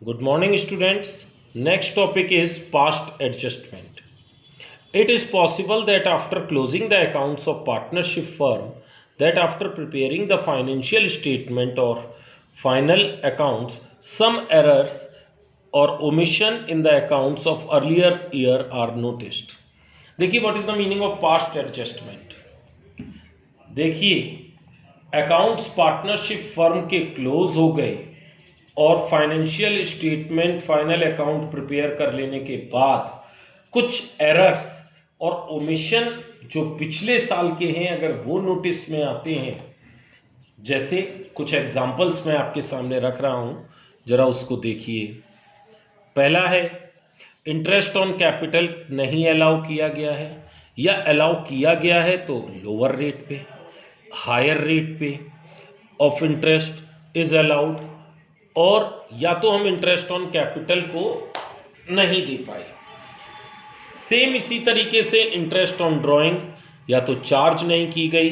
Good morning, students. Next topic is past adjustment. It is possible that after closing the accounts of partnership firm, that after preparing the financial statement or final accounts, some errors or omission in the accounts of earlier year are noticed. देखिए what is the meaning of past adjustment. देखिए accounts partnership firm के close हो गए और financial statement final account prepare कर लेने के बाद कुछ एरर्स और ओमिशन जो पिछले साल के हैं अगर वो नोटिस में आते हैं, जैसे कुछ एग्जांपल्स मैं आपके सामने रख रहा हूं, जरा उसको देखिए। पहला है इंटरेस्ट ऑन कैपिटल नहीं अलाउ किया गया है या अलाउ किया गया है तो लोअर रेट पे, हायर रेट पे ऑफ इंटरेस्ट इज अलाउड, और या तो हम इंटरेस्ट ऑन कैपिटल को नहीं दे पाए। सेम इसी तरीके से इंटरेस्ट ऑन ड्राइंग या तो चार्ज नहीं की गई,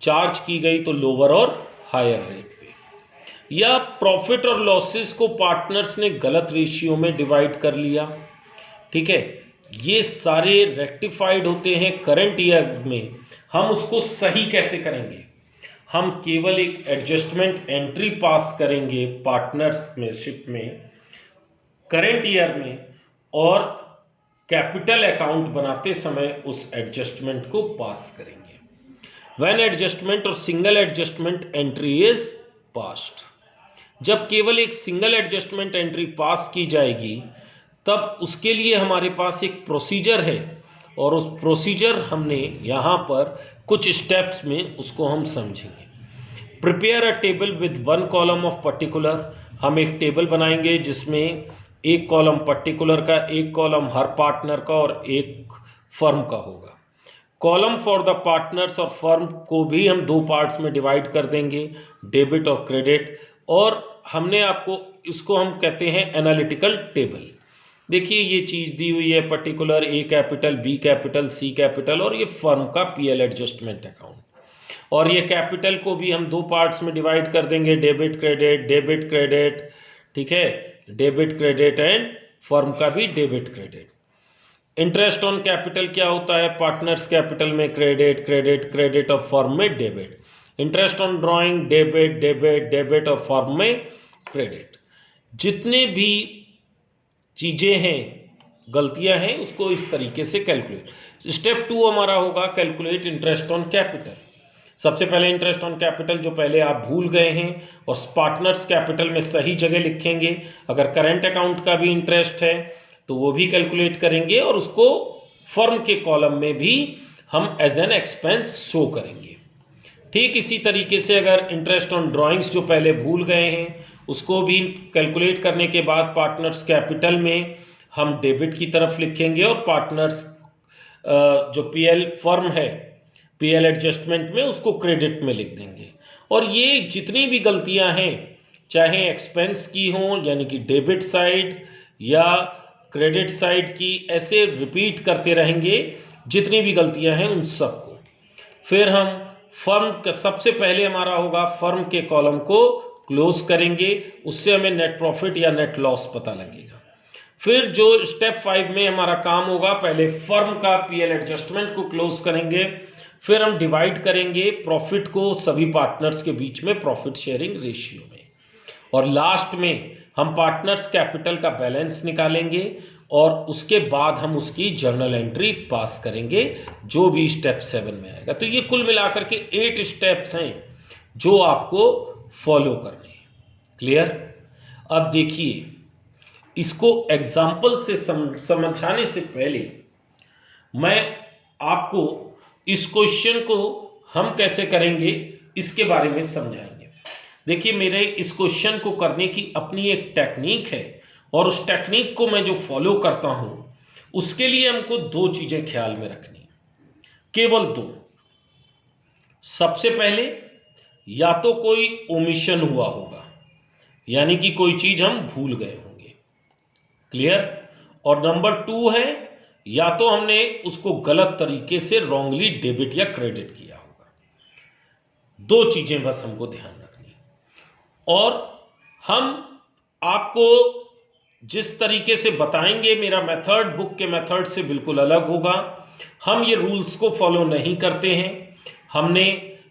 चार्ज की गई तो लोअर और हायर रेट पे, या प्रॉफिट और लॉसेस को पार्टनर्स ने गलत रेशियो में डिवाइड कर लिया। ठीक है, ये सारे रेक्टिफाइड होते हैं करंट ईयर में। हम उसको सही कैसे करेंगे? हम केवल एक एडजस्टमेंट एंट्री पास करेंगे पार्टनरशिप में करंट ईयर में, और कैपिटल अकाउंट बनाते समय उस एडजस्टमेंट को पास करेंगे। व्हेन एडजस्टमेंट और single adjustment entry is passed, जब केवल एक सिंगल एडजस्टमेंट एंट्री पास की जाएगी तब उसके लिए हमारे पास एक प्रोसीजर है, और उस प्रोसीजर हमने यहाँ पर कुछ स्टेप्स में उसको हम समझेंगे। Prepare a table with one column of particular, हम एक टेबल बनाएंगे जिसमें एक कॉलम पर्टिकुलर का, एक कॉलम हर पार्टनर का और एक फर्म का होगा। कॉलम फॉर द पार्टनर्स और फर्म को भी हम दो पार्ट्स में डिवाइड कर देंगे, डेबिट और क्रेडिट, और हमने आपको इसको हम कहते हैं एनालिटिकल टेबल। देखिए ये चीज़ दी हुई है, पर्टिकुलर ए कैपिटल, बी कैपिटल, सी कैपिटल, और ये फर्म का पीएल एडजस्टमेंट अकाउंट, और ये कैपिटल को भी हम दो पार्ट्स में डिवाइड कर देंगे, डेबिट क्रेडिट, डेबिट क्रेडिट। ठीक है, डेबिट क्रेडिट एंड फर्म का भी debit credit. Interest on capital क्या होता है? पार्टनर्स कैपिटल में क्रेडिट, क्रेडिट, क्रेडिट और फर्म में debit. Interest on drawing debit, debit, debit और फर्म में क्रेडिट। जितने भी चीज़ें हैं, गलतियां हैं, उसको इस तरीके से कैलकुलेट। स्टेप 2 हमारा होगा कैलकुलेट इंटरेस्ट ऑन कैपिटल। सबसे पहले इंटरेस्ट ऑन कैपिटल जो पहले आप भूल गए हैं और पार्टनर्स कैपिटल में सही जगह लिखेंगे। अगर करंट अकाउंट का भी इंटरेस्ट है तो वो भी कैलकुलेट करेंगे, और उसको फर्म के कॉलम में भी हम एज एन एक्सपेंस शो करेंगे। ठीक इसी तरीके से अगर इंटरेस्ट ऑन ड्राइंग्स जो पहले भूल गए हैं उसको भी कैलकुलेट करने के बाद पार्टनर्स कैपिटल में हम डेबिट की तरफ लिखेंगे, और पार्टनर्स जो पीएल फर्म है पीएल एडजस्टमेंट में उसको क्रेडिट में लिख देंगे। और ये जितनी भी गलतियां हैं, चाहे एक्सपेंस की हों यानी कि डेबिट साइड या क्रेडिट साइड की, ऐसे रिपीट करते रहेंगे जितनी भी गलतियां हैं उन सबको। फिर हम फर्म का सबसे पहले हमारा होगा फर्म के कॉलम को क्लोज करेंगे, उससे हमें नेट प्रॉफिट या नेट लॉस पता लगेगा। फिर जो स्टेप 5 में हमारा काम होगा, पहले फर्म का पीएल एडजस्टमेंट को क्लोज करेंगे, फिर हम डिवाइड करेंगे प्रॉफिट को सभी पार्टनर्स के बीच में प्रॉफिट शेयरिंग रेशियो में, और लास्ट में हम पार्टनर्स कैपिटल का बैलेंस निकालेंगे, और उसके बाद हम उसकी जर्नल एंट्री पास करेंगे जो भी स्टेप 7 में आएगा। तो ये कुल मिलाकर के 8 स्टेप्स हैं जो आपको फॉलो करने हैं। क्लियर? अब देखिए, इसको एग्जाम्पल से समझाने से पहले मैं आपको इस क्वेश्चन को हम कैसे करेंगे इसके बारे में समझाएंगे। देखिए, मेरे इस क्वेश्चन को करने की अपनी एक टेक्निक है, और उस टेक्निक को मैं जो फॉलो करता हूं उसके लिए हमको 2 चीजें ख्याल में रखनी, केवल 2। सबसे पहले, या तो कोई ओमिशन हुआ होगा, यानी कि कोई चीज हम भूल गए होंगे। क्लियर? और नंबर 2 है, या तो हमने उसको गलत तरीके से रॉन्गली डेबिट या क्रेडिट किया होगा। 2 चीजें बस हमको ध्यान रखनी, और हम आपको जिस तरीके से बताएंगे मेरा मेथड बुक के मेथड से बिल्कुल अलग होगा। हम ये रूल्स को फॉलो नहीं करते हैं,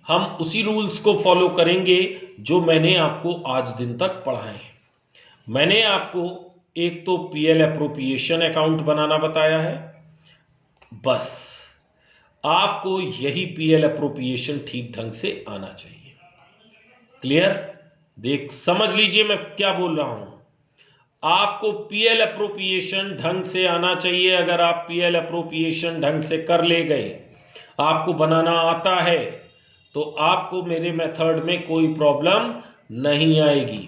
हम उसी रूल्स को फॉलो करेंगे जो मैंने आपको आज दिन तक पढ़ाए हैं। मैंने आपको एक तो पीएल एप्रोप्रिएशन अकाउंट बनाना बताया है, बस आपको यही पीएल एप्रोप्रिएशन ठीक ढंग से आना चाहिए। क्लियर? समझ लीजिए मैं क्या बोल रहा हूं। आपको पीएल एप्रोप्रिएशन ढंग से आना चाहिए। अगर आप पीएल एप्रोप्रिएशन ढंग से कर ले गए, आपको बनाना आता है, तो आपको मेरे मेथड में कोई प्रॉब्लम नहीं आएगी।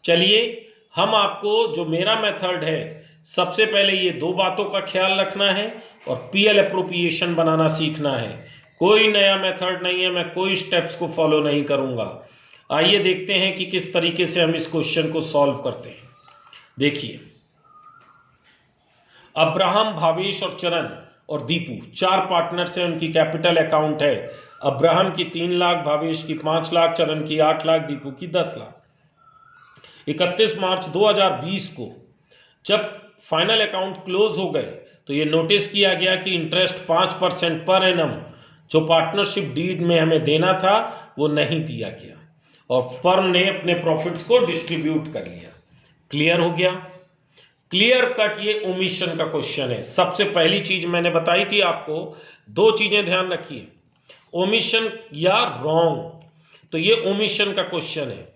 चलिए, हम आपको जो मेरा मेथड है, सबसे पहले ये दो बातों का ख्याल रखना है और पीएल एप्रोप्रिएशन बनाना सीखना है। कोई नया मेथड नहीं है, मैं कोई स्टेप्स को फॉलो नहीं करूंगा। आइए देखते हैं कि किस तरीके से हम इस क्वेश्चन को सॉल्व करते हैं। देखिए, अब्राहम, भावेश और चरण और दीपू 4 पार्टनर्स हैं, उनकी कैपिटल अकाउंट है। अब्राहम की 3 लाख, भावेश की 5 लाख, चरण की 8 लाख, दीपू की 10 लाख। 31 मार्च 2020 को जब फाइनल अकाउंट क्लोज हो गए तो ये नोटिस किया गया कि इंटरेस्ट 5% पर एनम जो पार्टनरशिप डीड में हमें देना था वो नहीं दिया गया और फर्म ने अपने प्रॉफिट्स को डिस्ट्रीब्यूट कर लिया। क्लियर हो गया? क्लियर कट ये ओमिशन का क्वेश्चन है। सबसे पहली चीज मैंने बताई थी आपको, 2 चीजें ध्यान रखिए, ओमिशन या रॉन्ग। तो ये ओमिशन का क्वेश्चन है।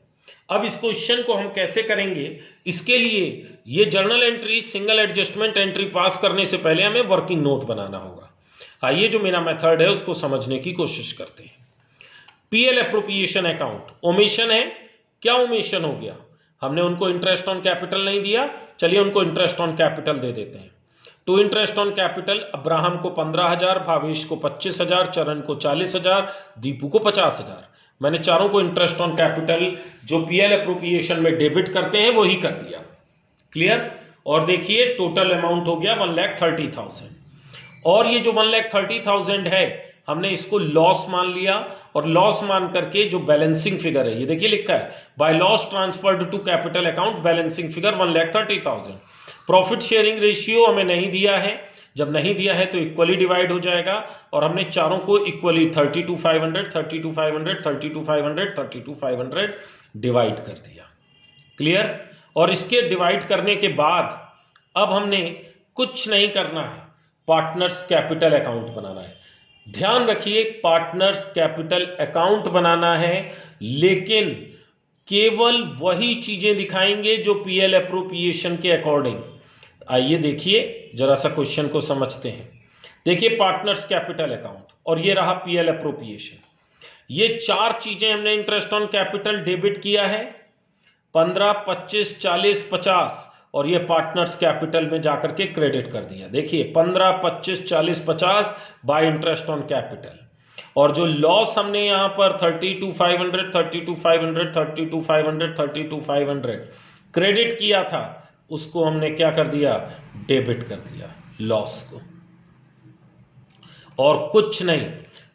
अब इस क्वेश्चन को हम कैसे करेंगे, इसके लिए ये journal entry, single adjustment entry पास करने से पहले हमें वर्किंग नोट बनाना होगा। आइए जो मेरा मेथड है उसको समझने की कोशिश करते हैं। पीएल एप्रोप्रिएशन अकाउंट ओमिशन है। क्या ओमिशन हो गया? हमने उनको इंटरेस्ट ऑन कैपिटल नहीं दिया, चलिए उनको इंटरेस्ट ऑन कैपिटल दे देते हैं। तो इंटरेस्ट ऑन कैपिटल अब्राहम को 15,000, भावेश को 25,000, चरण को 40,000, दीपू को 50,000। मैंने चारों को इंटरेस्ट ऑन कैपिटल जो पीएल एप्रोप्रिएशन में डेबिट करते हैं वही कर दिया। क्लियर? और देखिए टोटल अमाउंट हो गया 1,30,000 और ये जो 1,30,000 है हमने इसको लॉस मान लिया और लॉस मान करके जो बैलेंसिंग फिगर है ये देखिए लिखा है, by loss transferred to capital account balancing figure 1,30,000। Profit sharing ratio हमें नहीं दिया है, जब नहीं दिया है तो इक्वली डिवाइड हो जाएगा और हमने चारों को इक्वली 32,500, 32,500, 32,500, 32,500 डिवाइड कर दिया। क्लियर? और इसके डिवाइड करने के बाद अब हमने कुछ नहीं करना है, पार्टनर्स कैपिटल अकाउंट बनाना है। ध्यान रखिए, पार्टनर्स कैपिटल अकाउंट बनाना है, लेकिन केवल वही चीजें दिखाएंगे जो पीएल एप्रोप्रिएशन के अकॉर्डिंग। आइए देखिए जरा सा क्वेश्चन को समझते हैं। देखिए पार्टनर्स कैपिटल अकाउंट और ये रहा पीएल एप्रोप्रिएशन। ये 4 चीजें हमने इंटरेस्ट ऑन कैपिटल डेबिट किया है, 15, 25, 40, 50 और ये पार्टनर्स कैपिटल में जाकर के क्रेडिट कर दिया। देखिए 15, 25, 40, 50 बाय इंटरेस्ट ऑन कैपिटल और जो लॉस हमने यहां पर 32,500, 32,500, 32,500, 32,500 क्रेडिट किया था उसको हमने क्या कर दिया, डेबिट कर दिया लॉस को। और कुछ नहीं,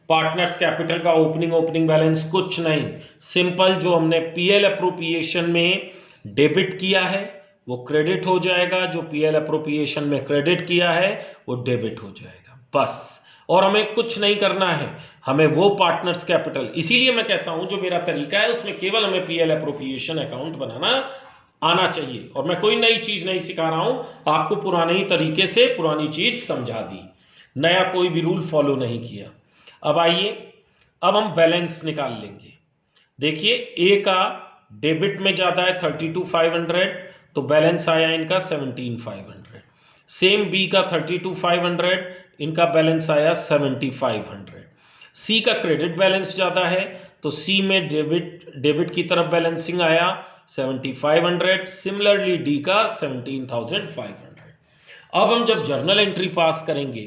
पार्टनर्स कैपिटल का ओपनिंग बैलेंस कुछ नहीं, सिंपल जो हमने पीएल एप्रोप्रिएशन में डेबिट किया है वो क्रेडिट हो जाएगा, जो पीएल एप्रोप्रिएशन में क्रेडिट किया है वो डेबिट हो जाएगा, बस। और हमें कुछ नहीं करना है, हमें वो पार्टनर्स कैपिटल, इसीलिए मैं कहता हूं जो मेरा तरीका है उसमें केवल हमें पीएल एप्रोप्रिएशन अकाउंट बनाना आना चाहिए। और मैं कोई नई चीज नहीं सिखा रहा हूं, आपको पुराने ही तरीके से पुरानी चीज समझा दी, नया कोई भी रूल फॉलो नहीं किया। अब आइए, अब हम बैलेंस निकाल लेंगे। देखिए ए का डेबिट में ज्यादा है 32,500 तो बैलेंस आया इनका 17,500। सेम बी का 32,500, इनका बैलेंस आया 7,500। सी का क्रेडिट बैलेंस ज्यादा है तो सी में डेबिट की तरफ बैलेंसिंग आया 7,500। सिमिलरली डी का 17,500। अब हम जब जर्नल एंट्री पास करेंगे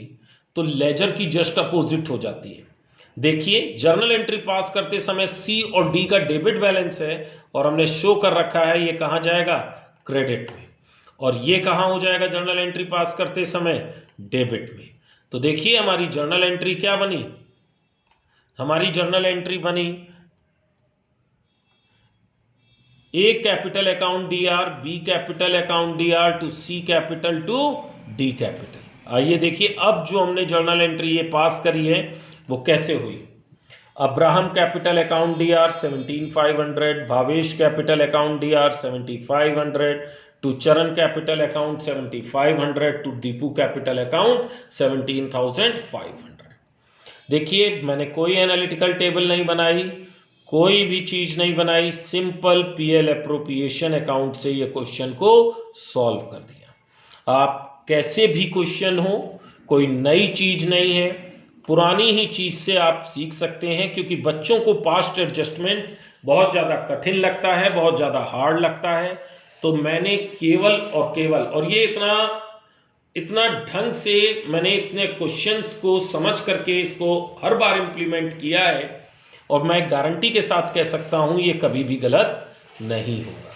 तो लेजर की जस्ट अपोजिट हो जाती है। देखिए जर्नल एंट्री पास करते समय सी और डी का डेबिट बैलेंस है और हमने शो कर रखा है ये कहां जाएगा, क्रेडिट में, और ये कहां हो जाएगा जर्नल एंट्री पास करते समय, डेबिट में। तो देखिए हमारी जर्नल एंट्री क्या बनी, हमारी जर्नल एंट्री बनी A capital account DR, B capital account DR to C capital to D capital. आइए देखिए अब जो हमने जर्नल एंट्री ये पास करी है वो कैसे हुई। Abraham capital account DR 17,500, Bhavesh capital account DR 7,500 to Charan capital account 7,500 to Deepu capital account 17,500। देखिए मैंने कोई एनालिटिकल टेबल नहीं बनाई, कोई भी चीज नहीं बनाई, सिंपल PL एप्रोप्रिएशन अकाउंट से ये क्वेश्चन को सॉल्व कर दिया। आप कैसे भी क्वेश्चन हो, कोई नई चीज नहीं है, पुरानी ही चीज से आप सीख सकते हैं, क्योंकि बच्चों को पास्ट एडजस्टमेंट्स बहुत ज़्यादा कठिन लगता है, बहुत ज़्यादा हार्ड लगता है। तो मैंने केवल और केवल, और ये इतना ढंग से मैंने इतने क्वेश्चंस को समझ करके इसको हर बार इम्प्लीमेंट किया है, और मैं गारंटी के साथ कह सकता हूँ ये कभी भी गलत नहीं होगा।